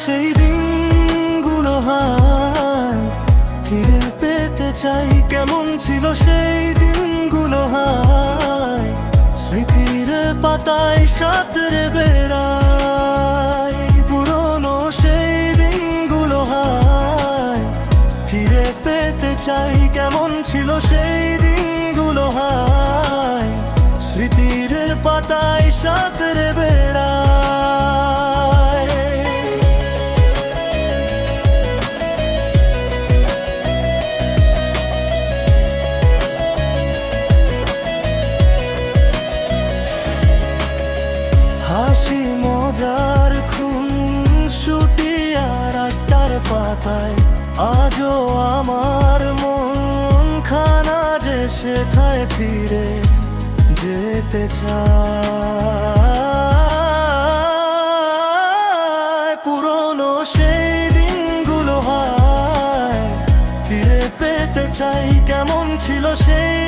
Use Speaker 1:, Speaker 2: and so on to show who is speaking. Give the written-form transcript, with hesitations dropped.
Speaker 1: সেই দিনগুলো হায় ফিরে পেতে চাই। কেমন ছিল সেই দিনগুলো হায় স্মৃতির পাতায় সাঁতরে বেড়াই। পুরনো সেই দিনগুলো হায় ফিরে পেতে চাই। কেমন ছিল সেই দিনগুলো হায় স্মৃতির পাতায় সাঁতরে বেড়াই। হাসি মজার খুনসুটি আর আড্ডার পাতায় আজও আমার মন খানা যে সেথায় ফিরে যেতে চায়। পুরনো সেই দিনগুলো হায় ফিরে পেতে চাই। কেমন ছিল সেই